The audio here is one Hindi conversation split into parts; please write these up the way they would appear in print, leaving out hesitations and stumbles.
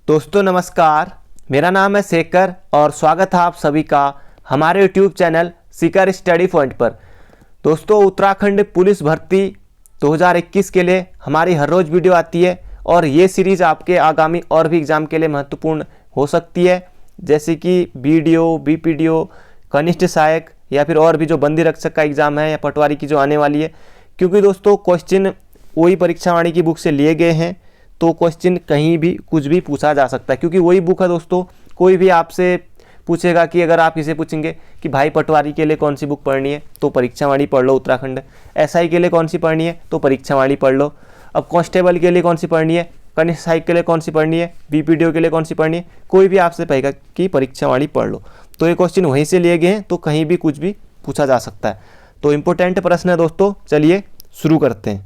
दोस्तों नमस्कार, मेरा नाम है शेखर और स्वागत है आप सभी का हमारे YouTube channel Shekhar study point पर। दोस्तों उत्तराखंड पुलिस भर्ती 2021 के लिए हमारी हर रोज़ वीडियो आती है और ये सीरीज़ आपके आगामी और भी एग्ज़ाम के लिए महत्वपूर्ण हो सकती है, जैसे कि बीडीओ, बीपीडीओ, कनिष्ठ सहायक या फिर और भी जो बंदी रक्षक का एग्ज़ाम है या पटवारी की जो आने वाली है। क्योंकि दोस्तों क्वेश्चन वही परीक्षा वाणी की बुक से लिए गए हैं, तो क्वेश्चन कहीं भी कुछ भी पूछा जा सकता है। क्योंकि वही बुक है दोस्तों, कोई भी आपसे पूछेगा कि अगर आप इसे पूछेंगे कि भाई पटवारी के लिए कौन सी बुक पढ़नी है, तो परीक्षा वाणी पढ़ लो उत्तराखंड। एसआई के लिए कौन सी पढ़नी है, तो परीक्षा वाणी पढ़ लो। अब कांस्टेबल के लिए कौन सी पढ़नी है, कनिष्ठ सहायक के लिए कौन सी पढ़नी है, बीपीडीओ के लिए कौन सी पढ़नी है, कोई भी आपसे कहेगा कि परीक्षा वाणी पढ़ लो। तो ये क्वेश्चन वहीं से लिए गए हैं, तो कहीं भी कुछ भी पूछा जा सकता है। तो इम्पोर्टेंट प्रश्न है दोस्तों, चलिए शुरू करते हैं।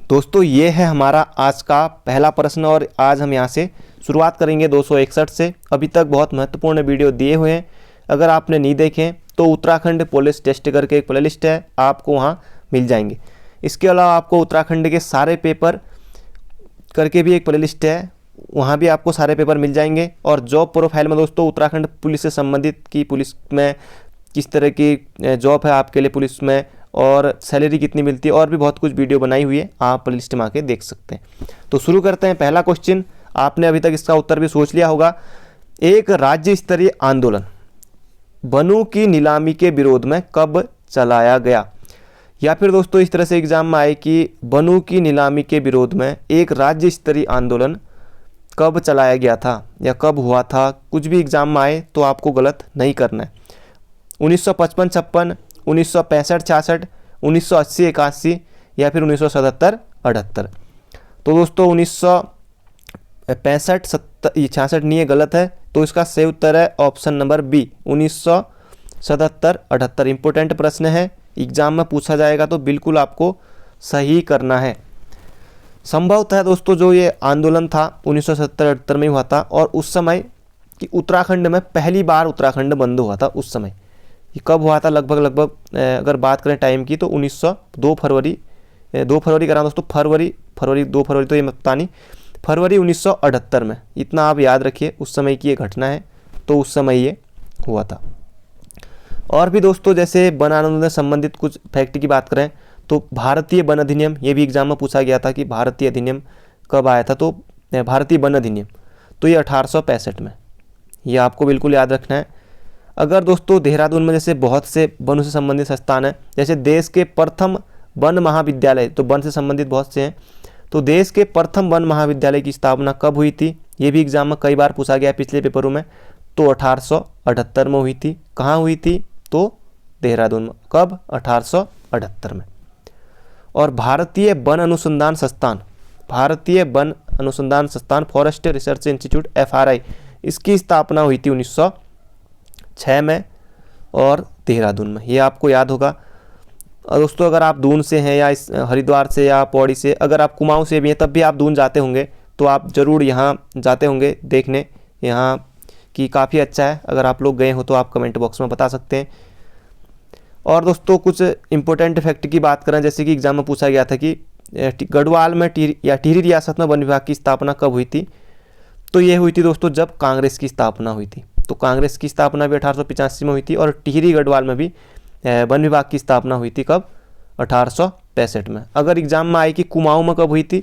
दोस्तों ये है हमारा आज का पहला प्रश्न और आज हम यहाँ से शुरुआत करेंगे 261 से। अभी तक बहुत महत्वपूर्ण वीडियो दिए हुए हैं, अगर आपने नहीं देखे तो उत्तराखंड पुलिस टेस्ट करके एक प्लेलिस्ट है, आपको वहाँ मिल जाएंगे। इसके अलावा आपको उत्तराखंड के सारे पेपर करके भी एक प्लेलिस्ट है, वहाँ भी आपको सारे पेपर मिल जाएंगे। और जॉब प्रोफाइल में दोस्तों उत्तराखंड पुलिस से संबंधित की पुलिस में किस तरह की जॉब है आपके लिए पुलिस में और सैलरी कितनी मिलती है और भी बहुत कुछ वीडियो बनाई हुई है, आप लिस्ट में आके देख सकते हैं। तो शुरू करते हैं। पहला क्वेश्चन, आपने अभी तक इसका उत्तर भी सोच लिया होगा। एक राज्य स्तरीय आंदोलन बनू की नीलामी के विरोध में कब चलाया गया? या फिर दोस्तों इस तरह से एग्जाम में आए कि बनू की नीलामी के विरोध में एक राज्य स्तरीय आंदोलन कब चलाया गया था या कब हुआ था। कुछ भी एग्जाम में आए तो आपको गलत नहीं करना है। 1955-56, 1965-66, 1980-81 या फिर 1977-78। तो दोस्तों 1965-66 नहीं है, गलत है। तो इसका सही उत्तर है ऑप्शन नंबर बी, 1977-78। इंपॉर्टेंट प्रश्न है, एग्जाम में पूछा जाएगा तो बिल्कुल आपको सही करना है। संभवतः दोस्तों जो ये आंदोलन था 1977-78 में हुआ था और उस समय कि उत्तराखंड में पहली बार उत्तराखंड बंद हुआ था। उस समय ये कब हुआ था, लगभग अगर बात करें टाइम की तो 2 फरवरी का नाम दोस्तों, फरवरी 2 फरवरी तो ये पता नहीं, फरवरी 1978 में। इतना आप याद रखिए, उस समय की ये घटना है, तो उस समय ये हुआ था। और भी दोस्तों जैसे वन आंदोलन से संबंधित कुछ फैक्ट की बात करें तो भारतीय वन अधिनियम, ये भी एग्जाम में पूछा गया था कि भारतीय अधिनियम कब आया था। तो भारतीय वन अधिनियम तो ये 1865 में, ये आपको बिल्कुल याद रखना है। अगर दोस्तों देहरादून में जैसे बहुत से वनों से संबंधित संस्थान हैं, जैसे देश के प्रथम वन महाविद्यालय, तो वन से संबंधित बहुत से हैं, तो देश के प्रथम वन महाविद्यालय की स्थापना कब हुई थी, ये भी एग्जाम में कई बार पूछा गया पिछले पेपरों में। तो 1878 में हुई थी। कहाँ हुई थी? तो देहरादून में। कब? 1878 में। और भारतीय वन अनुसंधान संस्थान फॉरेस्ट रिसर्च इंस्टीट्यूट FRI, इसकी स्थापना हुई थी 1906 में और देहरादून में, ये आपको याद होगा। और दोस्तों अगर आप दून से हैं या इस हरिद्वार से या पौड़ी से, अगर आप कुमाऊं से भी हैं तब भी आप दून जाते होंगे, तो आप ज़रूर यहाँ जाते होंगे देखने, यहाँ की काफ़ी अच्छा है। अगर आप लोग गए हो तो आप कमेंट बॉक्स में बता सकते हैं। और दोस्तों कुछ इंपॉर्टेंट फैक्ट की बात करें, जैसे कि एग्जाम में पूछा गया था कि गढ़वाल में टिहरी रियासत में वन विभाग की स्थापना कब हुई थी। तो ये हुई थी दोस्तों जब कांग्रेस की स्थापना हुई थी। तो कांग्रेस की स्थापना भी 1885 में हुई थी और टिहरी गढ़वाल में भी वन विभाग की स्थापना हुई थी। कब? 1865 में। अगर एग्जाम में आए कि कुमाऊं में कब हुई थी,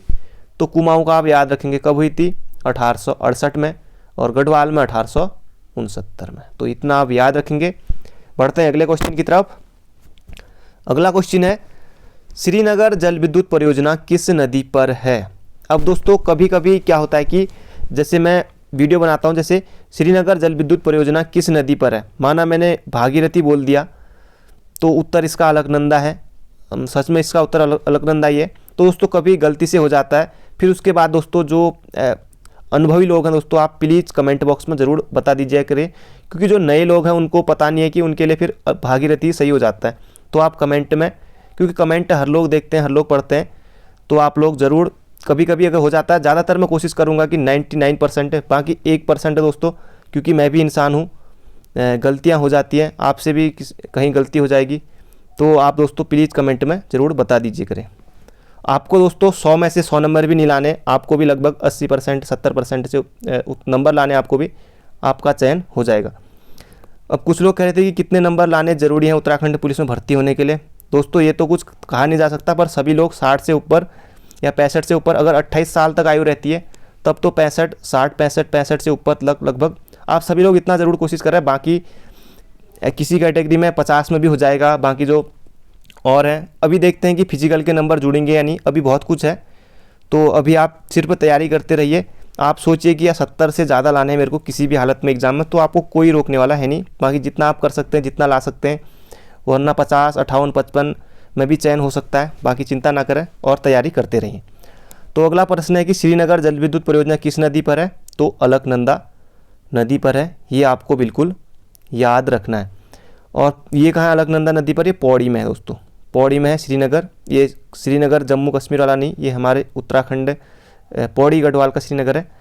तो कुमाऊं का आप याद रखेंगे कब हुई थी, 1868 में, और गढ़वाल में 1869 में। तो इतना आप याद रखेंगे। बढ़ते हैं अगले क्वेश्चन की तरफ। अगला क्वेश्चन है, श्रीनगर जल विद्युत परियोजना किस नदी पर है? अब दोस्तों कभी कभी क्या होता है कि जैसे मैं वीडियो बनाता हूँ, जैसे श्रीनगर जल विद्युत परियोजना किस नदी पर है, माना मैंने भागीरथी बोल दिया तो उत्तर इसका अलकनंदा है। सच में इसका उत्तर अलकनंदा ही है। तो दोस्तों कभी गलती से हो जाता है। फिर उसके बाद दोस्तों जो अनुभवी लोग हैं दोस्तों, आप प्लीज़ कमेंट बॉक्स में ज़रूर बता दीजिए करें, क्योंकि जो नए लोग हैं उनको पता नहीं है कि उनके लिए फिर भागीरथी सही हो जाता है। तो आप कमेंट में, क्योंकि कमेंट हर लोग देखते हैं, हर लोग पढ़ते हैं, तो आप लोग ज़रूर, कभी कभी अगर हो जाता है, ज़्यादातर मैं कोशिश करूँगा कि 99% है, बाकी 1% है दोस्तों, क्योंकि मैं भी इंसान हूँ, गलतियाँ हो जाती हैं, आपसे भी कहीं गलती हो जाएगी। तो आप दोस्तों प्लीज़ कमेंट में ज़रूर बता दीजिए करें। आपको दोस्तों 100 में से 100 नंबर भी नहीं लाने, आपको भी लगभग 80% 70% से नंबर लाने, आपको भी आपका चयन हो जाएगा। अब कुछ लोग कह रहे थे कि कितने नंबर लाने ज़रूरी हैं उत्तराखंड पुलिस में भर्ती होने के लिए। दोस्तों ये तो कुछ कहा नहीं जा सकता, पर सभी लोग 60 से ऊपर या 65 से ऊपर, अगर 28 साल तक आयु रहती है तब तो 65, 60, 65 से ऊपर लगभग आप सभी लोग इतना ज़रूर कोशिश कर रहे हैं। बाकी किसी कैटेगरी में 50 में भी हो जाएगा, बाकी जो और हैं अभी देखते हैं कि फिजिकल के नंबर जुड़ेंगे या नहीं, अभी बहुत कुछ है। तो अभी आप सिर्फ तैयारी करते रहिए। आप सोचिए कि या 70 से ज़्यादा लाने हैं मेरे को किसी भी हालत में एग्ज़ाम में, तो आपको कोई रोकने वाला है नहीं। बाकी जितना आप कर सकते हैं, जितना ला सकते हैं, वरना 50, 58, 55 में भी चयन हो सकता है। बाकी चिंता ना करें और तैयारी करते रहिए। तो अगला प्रश्न है कि श्रीनगर जल विद्युत परियोजना किस नदी पर है? तो अलकनंदा नदी पर है, ये आपको बिल्कुल याद रखना है। और ये कहाँ है अलकनंदा नदी पर? ये पौड़ी में है दोस्तों, पौड़ी में है श्रीनगर। ये श्रीनगर जम्मू कश्मीर वाला नहीं, ये हमारे उत्तराखंड पौड़ी गढ़वाल का श्रीनगर है।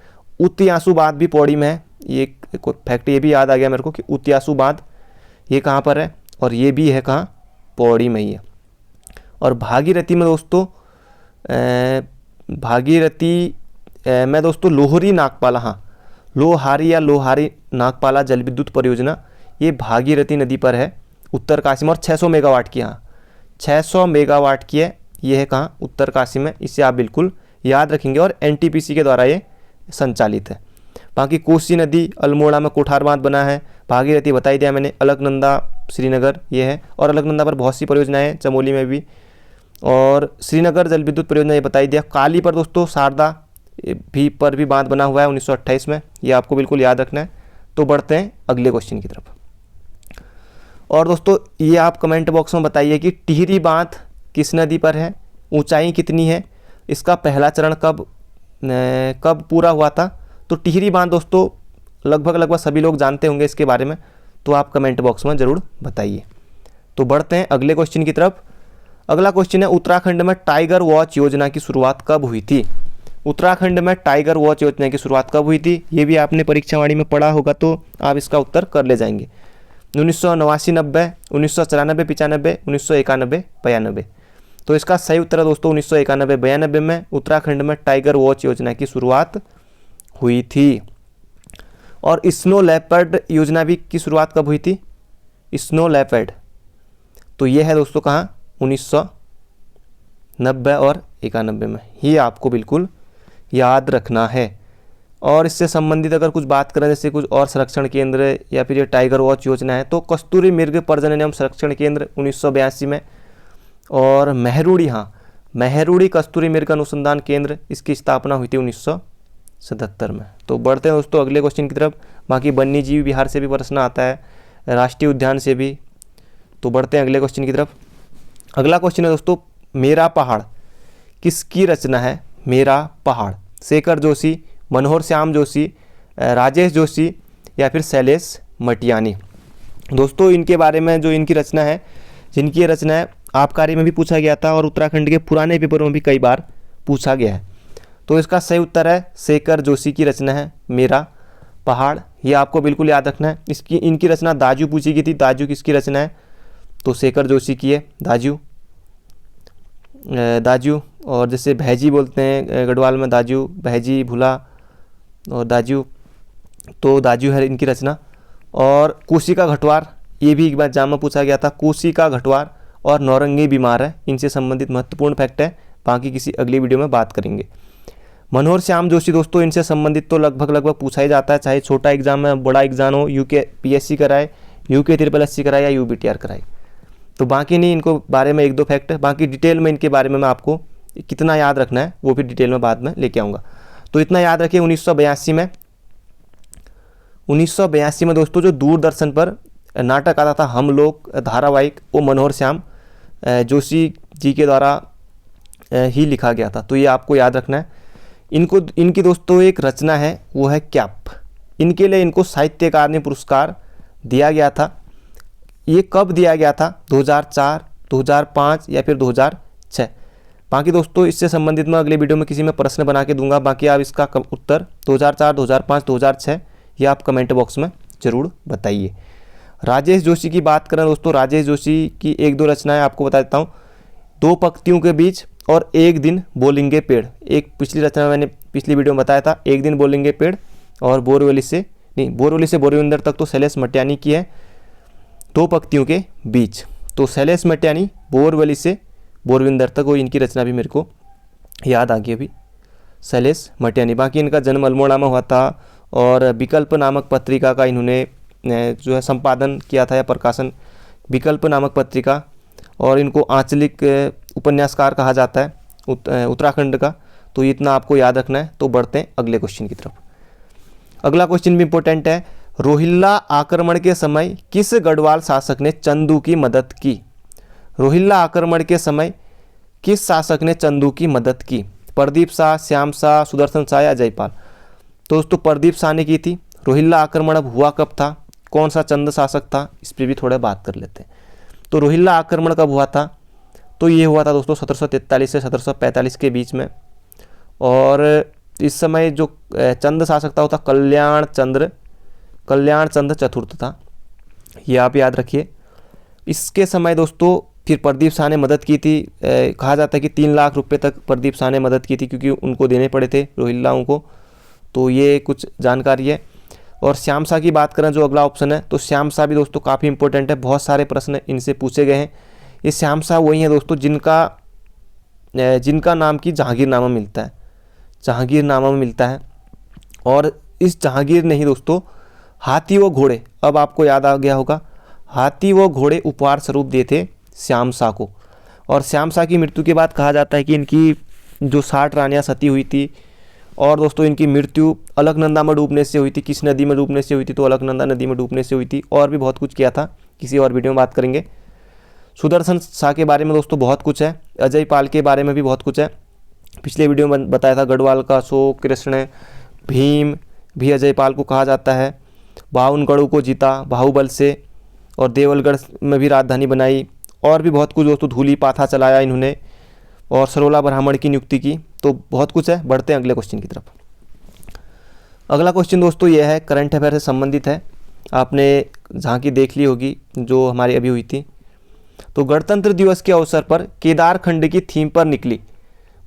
उतियासू बांध भी पौड़ी में है। ये एक फैक्ट ये भी याद आ गया मेरे को कि उतियासू बांध ये कहाँ पर है, और ये भी है कहाँ? पौड़ी में ही है। और भागीरथी में दोस्तों भागीरथी में दोस्तों लोहरी नागपाला, हाँ लोहारी या लोहारी नागपाला जल विद्युत परियोजना ये भागीरथी नदी पर है उत्तरकाशी में, और 600 मेगावाट की, हाँ 600 मेगावाट की है। ये है कहाँ? उत्तरकाशी में। इसे आप बिल्कुल याद रखेंगे और एनटीपीसी के द्वारा ये संचालित है। बाकी कोसी नदी अल्मोड़ा में कोठार बांध बना है। भागीरथी बता ही दिया मैंने। अलकनंदा श्रीनगर ये है, और अलकनंदा पर बहुत सी परियोजनाएं हैं, चमोली में भी। और श्रीनगर जल विद्युत परियोजना ये बता ही दिया। काली पर दोस्तों शारदा भी पर भी बांध बना हुआ है 1928 में, ये आपको बिल्कुल याद रखना है। तो बढ़ते हैं अगले क्वेश्चन की तरफ। और दोस्तों ये आप कमेंट बॉक्स में बताइए कि टिहरी बांध किस नदी पर है, ऊंचाई कितनी है, इसका पहला चरण कब पूरा हुआ था? तो टिहरी बांध दोस्तों लगभग सभी लोग जानते होंगे इसके बारे में, तो आप कमेंट बॉक्स में ज़रूर बताइए। तो बढ़ते हैं अगले क्वेश्चन की तरफ। अगला क्वेश्चन है उत्तराखंड में टाइगर वॉच योजना की शुरुआत कब हुई थी? उत्तराखंड में टाइगर वॉच योजना की शुरुआत कब हुई थी? ये भी आपने परीक्षावाणी में पढ़ा होगा, तो आप इसका उत्तर कर ले जाएंगे। 1989, 90, 1994, 95, 1991, 92। तो इसका सही उत्तर है दोस्तों 1991, 92 में उत्तराखंड में टाइगर वॉच योजना की शुरुआत हुई थी। और स्नो लेपर्ड योजना भी की शुरुआत कब हुई थी? स्नो लेपर्ड, तो ये है दोस्तों कहाँ? 1990 और 91 में। ये आपको बिल्कुल याद रखना है। और इससे संबंधित अगर कुछ बात करें, जैसे कुछ और संरक्षण केंद्र या फिर ये टाइगर वॉच योजना है, तो कस्तूरी मृग प्रजनन एवं संरक्षण केंद्र 1982 में, और मेहरुड़ी, हाँ मेहरुड़ी कस्तूरी मृग अनुसंधान केंद्र, इसकी स्थापना हुई थी 1977 में। तो बढ़ते हैं दोस्तों अगले क्वेश्चन की तरफ। बाकी वन्य जीव विहार से भी प्रश्न आता है, राष्ट्रीय उद्यान से भी। तो बढ़ते हैं अगले क्वेश्चन की तरफ। अगला क्वेश्चन है दोस्तों मेरा पहाड़ किसकी रचना है? मेरा पहाड़ शेखर जोशी, मनोहर श्याम जोशी, राजेश जोशी या फिर शैलेश मटियानी। दोस्तों इनके बारे में जो इनकी रचना है, जिनकी ये रचना है, आबकारी में भी पूछा गया था और उत्तराखंड के पुराने पेपरों में भी कई बार पूछा गया है। तो इसका सही उत्तर है शेखर जोशी की रचना है मेरा पहाड़। ये आपको बिल्कुल याद रखना है। इनकी रचना दाजू पूछी गई थी। दाजू किसकी रचना है? तो शेखर जोशी की है दाजू। और जैसे भैजी बोलते हैं गढ़वाल में, दाजू, भैजी, भुला और दाजू, तो दाजू है इनकी रचना। और कोसी का घटवार, ये भी एक बार एग्जाम में पूछा गया था। कोसी का घटवार और नौरंगी बीमार है, इनसे संबंधित महत्वपूर्ण फैक्ट है, बाकी किसी अगली वीडियो में बात करेंगे। मनोहर श्याम जोशी दोस्तों इनसे संबंधित तो लगभग पूछा ही जाता है, चाहे छोटा एग्जाम है, बड़ा एग्जाम हो, यूके पीएससी कराए, यूके SSC कराए या यूबीटीआर कराए। तो बाकी नहीं, इनको बारे में 1-2 फैक्ट है, बाकी डिटेल में इनके बारे में मैं आपको कितना याद रखना है वो भी डिटेल में बाद में लेके आऊँगा। तो इतना याद रखिए 1982 में दोस्तों जो दूरदर्शन पर नाटक आता था हम लोग धारावाहिक, वो मनोहर श्याम जोशी जी के द्वारा ही लिखा गया था। तो ये आपको याद रखना है। इनकी दोस्तों एक रचना है, वो है क्याप। इनके लिए इनको साहित्य अकादमी पुरस्कार दिया गया था। ये कब दिया गया था? 2004, 2005 या फिर 2006। बाकी दोस्तों इससे संबंधित मैं अगले वीडियो में किसी में प्रश्न बना के दूंगा। बाकी आप इसका उत्तर 2004, 2005, 2006 ये आप कमेंट बॉक्स में ज़रूर बताइए। राजेश जोशी की बात करें दोस्तों, राजेश जोशी की 1-2 रचनाएं आपको बता देता हूँ। दो पंक्तियों के बीच और एक दिन बोलेंगे पेड़। एक पिछली रचना मैंने पिछली वीडियो में बताया था, एक दिन बोलेंगे पेड़ और बोरवली से बोरविंदर तक तो शैलेश मटियानी की है, दो पंक्तियों के बीच। तो शैलेश मटियानी बोरवली से बोरविंदर तक, वो इनकी रचना भी मेरे को याद आ गई अभी, शैलेश मटियानी। बाकी इनका जन्म अल्मोड़ा में हुआ था और विकल्प नामक पत्रिका का इन्होंने जो है संपादन किया था या प्रकाशन, विकल्प नामक पत्रिका। और इनको आंचलिक उपन्यासकार कहा जाता है उत्तराखंड का। तो इतना आपको याद रखना है। तो बढ़ते हैं अगले क्वेश्चन की तरफ। अगला क्वेश्चन भी इंपॉर्टेंट है। रोहिल्ला आक्रमण के समय किस गढ़वाल शासक ने चंदू की मदद की? रोहिल्ला आक्रमण के समय किस शासक ने चंदू की मदद की? प्रदीप शाह, श्याम शाह, सुदर्शन शाह या जयपाल? तो दोस्तों प्रदीप शाह ने की थी। रोहिल्ला आक्रमण अब हुआ कब था, कौन सा चंद शासक था, इस पर भी थोड़ा बात कर लेते हैं। तो रोहिल्ला आक्रमण कब हुआ था? तो ये हुआ था दोस्तों 1743 से 1745 के बीच में। और इस समय जो चंद शासक था वो था कल्याण चंद्र चतुर्थ था, ये आप याद रखिए। इसके समय दोस्तों फिर प्रदीप शाह ने मदद की थी। कहा जाता है कि 3 लाख रुपए तक प्रदीप शाह ने मदद की थी, क्योंकि उनको देने पड़े थे रोहिल्लाओं को। तो ये कुछ जानकारी है। और श्याम शाह की बात करें जो अगला ऑप्शन है, तो श्याम शाह भी दोस्तों काफ़ी इंपॉर्टेंट है, बहुत सारे प्रश्न इनसे पूछे गए हैं। ये श्याम शाह वही है दोस्तों जिनका नाम की जहांगीरनामा मिलता है, जहांगीरनामा में मिलता है। और इस जहांगीर ने ही दोस्तों हाथी व घोड़े, अब आपको याद आ गया होगा, हाथी व घोड़े उपहार स्वरूप दिए थे श्याम शाह को। और श्याम शाह की मृत्यु के बाद कहा जाता है कि इनकी जो 60 रानियाँ सती हुई थी। और दोस्तों इनकी मृत्यु अलकनंदा में डूबने से हुई थी। किस नदी में डूबने से हुई थी? तो अलकनंदा नदी में डूबने से हुई थी। और भी बहुत कुछ किया था, किसी और वीडियो में बात करेंगे। सुदर्शन शाह के बारे में दोस्तों बहुत कुछ है, अजय पाल के बारे में भी बहुत कुछ है। पिछले वीडियो में बताया था गढ़वाल का अशोक, कृष्ण, भीम भी अजय पाल को कहा जाता है। 52 गढ़ों को जीता बाहुबल से, और देवलगढ़ में भी राजधानी बनाई। और भी बहुत कुछ दोस्तों, धूली पाथा चलाया इन्होंने, और सरोला ब्राह्मण की नियुक्ति की। तो बहुत कुछ है। बढ़ते हैं अगले क्वेश्चन की तरफ। अगला क्वेश्चन दोस्तों ये है, करंट अफेयर से संबंधित है। आपने झांकी देख ली होगी जो हमारी अभी हुई थी। तो गणतंत्र दिवस के अवसर पर केदारखंड की थीम पर निकली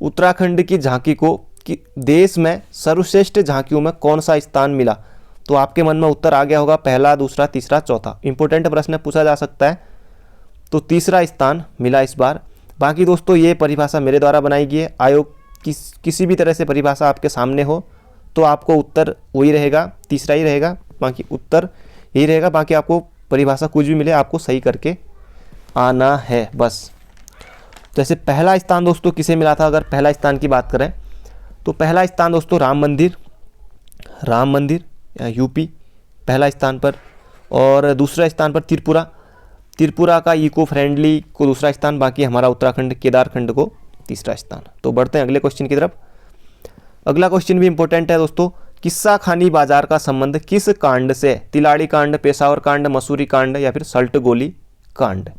उत्तराखंड की झांकी को कि देश में सर्वश्रेष्ठ झांकियों में कौन सा स्थान मिला? तो आपके मन में उत्तर आ गया होगा, पहला, दूसरा, तीसरा, चौथा। इंपॉर्टेंट प्रश्न पूछा जा सकता है। तो तीसरा स्थान मिला इस बार। बाकी दोस्तों ये परिभाषा मेरे द्वारा बनाई गई है। आयोग किसी भी तरह से परिभाषा आपके सामने हो तो आपको उत्तर वही रहेगा, तीसरा ही रहेगा, बाकी उत्तर यही रहेगा। बाकी आपको परिभाषा कुछ भी मिले आपको सही करके आना है बस। जैसे पहला स्थान दोस्तों किसे मिला था? अगर पहला स्थान की बात करें तो पहला स्थान दोस्तों राम मंदिर यूपी पहला स्थान पर। और दूसरा स्थान पर त्रिपुरा का इको फ्रेंडली को दूसरा स्थान। बाकी हमारा उत्तराखंड केदारखंड को तीसरा स्थान। तो बढ़ते हैं अगले क्वेश्चन की तरफ। अगला क्वेश्चन भी इंपॉर्टेंट है दोस्तों। किस्सा खानी बाजार का संबंध किस कांड से? तिलाड़ी कांड, पेशावर कांड, मसूरी कांड या फिर सल्ट गोली कांड?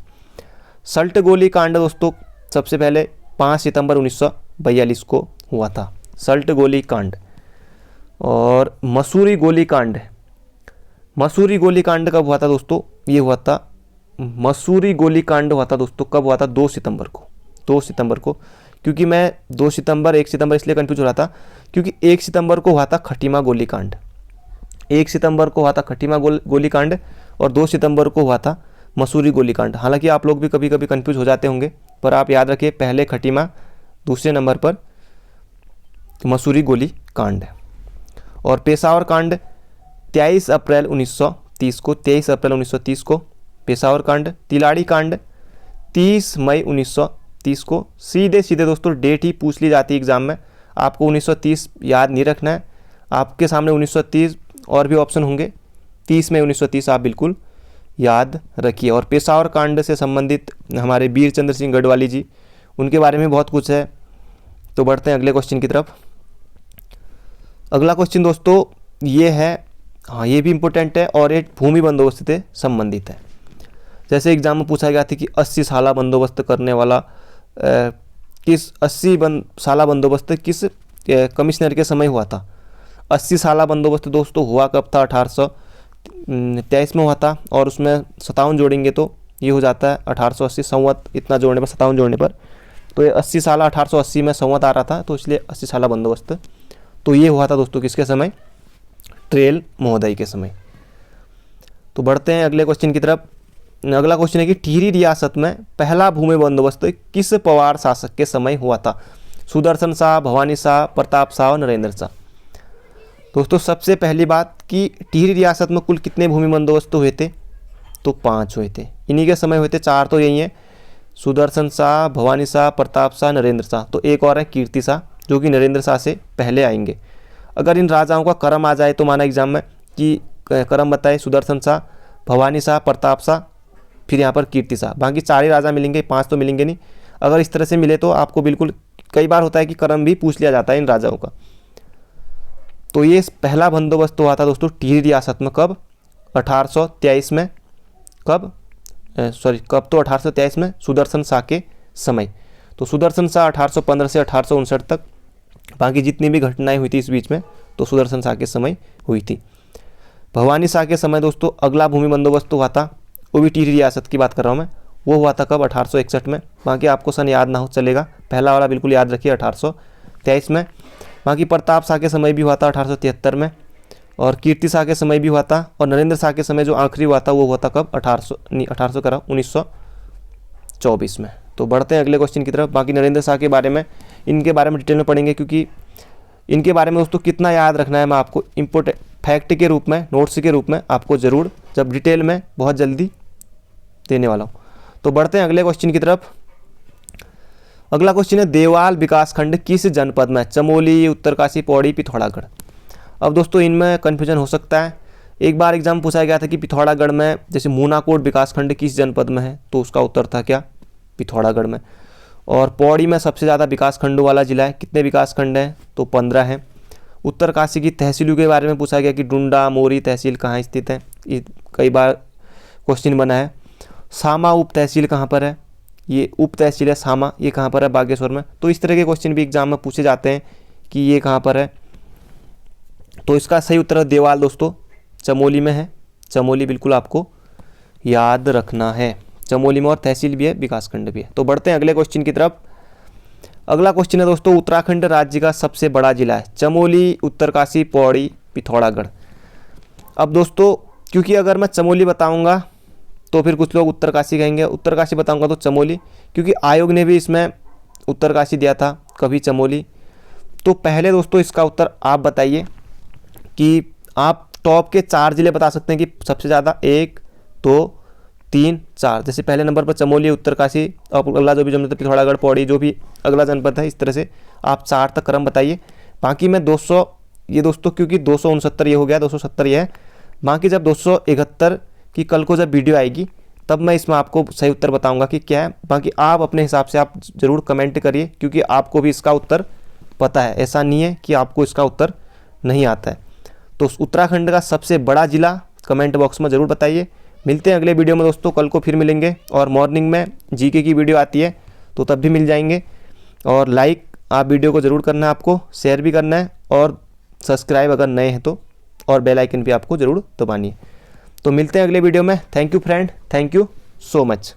सल्ट गोली कांड दोस्तों सबसे पहले 5 सितंबर 1942 को हुआ था, सल्ट गोली कांड। और मसूरी गोली कांड कब हुआ था दोस्तों? ये हुआ था, मसूरी गोली कांड हुआ था दोस्तों, कब हुआ था? 2 सितंबर को। क्योंकि मैं 2 सितंबर 1 सितंबर इसलिए कंफ्यूज हो रहा था क्योंकि 1 सितंबर को हुआ था खटीमा गोली कांड, 1 सितंबर को हुआ था खटीमा गोली कांड और 2 सितंबर को हुआ था मसूरी गोली कांड। हालांकि आप लोग भी कभी कभी कंफ्यूज हो जाते होंगे, पर आप याद रखिए पहले खटीमा, दूसरे नंबर पर मसूरी गोली कांड। और पेशावर कांड 23 अप्रैल 1930 को पेशावर कांड। तिलाड़ी कांड 30 मई 1930 को। सीधे दोस्तों डेट ही पूछ ली जाती है एग्जाम में, आपको 1930 याद नहीं रखना है। आपके सामने 1930 और भी ऑप्शन होंगे, 30 मई 1930 आप बिल्कुल याद रखिए। और पेशावर कांड से संबंधित हमारे वीर चंद्र सिंह गढ़वाली जी, उनके बारे में बहुत कुछ है। तो बढ़ते हैं अगले क्वेश्चन की तरफ। अगला क्वेश्चन दोस्तों ये है, हाँ ये भी इम्पोर्टेंट है और ये भूमि बंदोबस्त से संबंधित है। जैसे एग्जाम में पूछा गया था कि 80 साला बंदोबस्त करने वाला किस 80 साला बंदोबस्त किस कमिश्नर के समय हुआ था? 80 साला बंदोबस्त दोस्तों हुआ कब था? 1823 में हुआ था। और उसमें 57 जोड़ेंगे तो ये हो जाता है 1880 संवत, इतना जोड़ने पर 57 जोड़ने पर तो ये 80 साल 1880 में संवत आ रहा था, तो इसलिए 80 साल बंदोबस्त। तो ये हुआ था दोस्तों किसके समय, ट्रेल महोदय के समय। तो बढ़ते हैं अगले क्वेश्चन की तरफ। अगला क्वेश्चन है कि टिहरी रियासत में पहला भूमि बंदोबस्त किस पवार शासक के समय हुआ था। सुदर्शन शाह, भवानी शाह, प्रताप शाह और नरेंद्र शाह। दोस्तों सबसे पहली बात कि टिहरी रियासत में कुल कितने भूमि बंदोबस्त हुए थे, तो 5 हुए थे। इन्हीं के समय हुए थे, 4 तो यही हैं, सुदर्शन शाह, भवानी शाह, प्रताप शाह, नरेंद्र शाह। तो एक और है कीर्ति शाह, जो कि नरेंद्र शाह से पहले आएंगे। अगर इन राजाओं का क्रम आ जाए तो माना एग्जाम में कि क्रम बताए सुदर्शन शाह, भवानी शाह, प्रताप शाह, फिर यहाँ पर कीर्ति शाह, बाकी 4 ही राजा मिलेंगे, 5 तो मिलेंगे नहीं। अगर इस तरह से मिले तो आपको बिल्कुल, कई बार होता है कि क्रम भी पूछ लिया जाता है इन राजाओं का। तो ये पहला बंदोबस्त हुआ था दोस्तों टिहरी रियासत में, कब, 1823 में। कब तो 1823 में सुदर्शन शाह के समय। तो सुदर्शन शाह 1815 से 1859 तक, बाकी जितनी भी घटनाएं हुई थी इस बीच में तो सुदर्शन शाह के समय हुई थी। भवानी शाह के समय दोस्तों अगला भूमि बंदोबस्त हुआ था, वो भी टिहरी रियासत की बात कर रहा हूँ मैं, वो हुआ था कब, 1861 में। बाकी आपको सन याद ना हो चलेगा, पहला वाला बिल्कुल याद रखिए 1823 में। बाकी प्रताप शाह के समय भी हुआ था 1873 में, और कीर्ति शाह के समय भी हुआ था, और नरेंद्र शाह के समय जो आखिरी हुआ था वो हुआ था कब, 1924 में। तो बढ़ते हैं अगले क्वेश्चन की तरफ। बाकी नरेंद्र शाह के बारे में, इनके बारे में डिटेल में पढ़ेंगे, क्योंकि इनके बारे में दोस्तों कितना याद रखना है मैं आपको इम्पोर्टेंट फैक्ट के रूप में, नोट्स के रूप में आपको ज़रूर जब डिटेल में बहुत जल्दी देने वाला हूँ। तो बढ़ते हैं अगले क्वेश्चन की तरफ। अगला क्वेश्चन है देवाल विकासखंड किस जनपद में, चमोली, उत्तरकाशी, पौड़ी, पिथौरागढ़। अब दोस्तों इनमें कन्फ्यूजन हो सकता है। एक बार एग्जाम पूछा गया था कि पिथौरागढ़ में जैसे मूनाकोट विकासखंड किस जनपद में है, तो उसका उत्तर था क्या, पिथौरागढ़ में। और पौड़ी में सबसे ज़्यादा विकासखंडों वाला जिला है, कितने विकासखंड हैं, तो 15 हैं। उत्तरकाशी की तहसीलों के बारे में पूछा गया कि डुंडा, मोरी तहसील कहाँ स्थित है, ये कई बार क्वेश्चन बना है। सामा उप तहसील कहाँ पर है, ये उप तहसील है सामा, ये कहाँ पर है, बागेश्वर में। तो इस तरह के क्वेश्चन भी एग्जाम में पूछे जाते हैं कि ये कहाँ पर है। तो इसका सही उत्तर देवाल दोस्तों चमोली में है, चमोली बिल्कुल आपको याद रखना है, चमोली में और तहसील भी है, विकासखंड भी है। तो बढ़ते हैं अगले क्वेश्चन की तरफ। अगला क्वेश्चन है दोस्तों उत्तराखंड राज्य का सबसे बड़ा जिला है, चमोली, उत्तरकाशी, पौड़ी, पिथौरागढ़। अब दोस्तों क्योंकि अगर मैं चमोली बताऊंगा तो फिर कुछ लोग उत्तरकाशी कहेंगे, उत्तरकाशी बताऊंगा तो चमोली, क्योंकि आयोग ने भी इसमें उत्तरकाशी दिया था, कभी चमोली। तो पहले दोस्तों इसका उत्तर आप बताइए कि आप टॉप के 4 जिले बता सकते हैं कि सबसे ज़्यादा 1, 2, 3, 4। जैसे पहले नंबर पर चमोली, उत्तरकाशी, और अगला जो भी जनपद पिथौरागढ़, पौड़ी, जो भी अगला जनपद है, इस तरह से आप 4 तक क्रम बताइए। बाकी मैं 200 ये दोस्तों क्योंकि 269 ये हो गया, 270 ये है। बाकी जब 271 की कल को जब वीडियो आएगी तब मैं इसमें आपको सही उत्तर बताऊंगा कि क्या है। बाकी आप अपने हिसाब से आप ज़रूर कमेंट करिए, क्योंकि आपको भी इसका उत्तर पता है, ऐसा नहीं है कि आपको इसका उत्तर नहीं आता है। तो उत्तराखंड का सबसे बड़ा जिला कमेंट बॉक्स में ज़रूर बताइए। मिलते हैं अगले वीडियो में दोस्तों, कल को फिर मिलेंगे। और मॉर्निंग में जीके की वीडियो आती है तो तब भी मिल जाएंगे। और लाइक आप वीडियो को ज़रूर करना है, आपको शेयर भी करना है, और सब्सक्राइब अगर नए हैं तो, और बेल आइकन भी आपको ज़रूर दबानी है। तो मिलते हैं अगले वीडियो में। Thank you friend, thank you so much.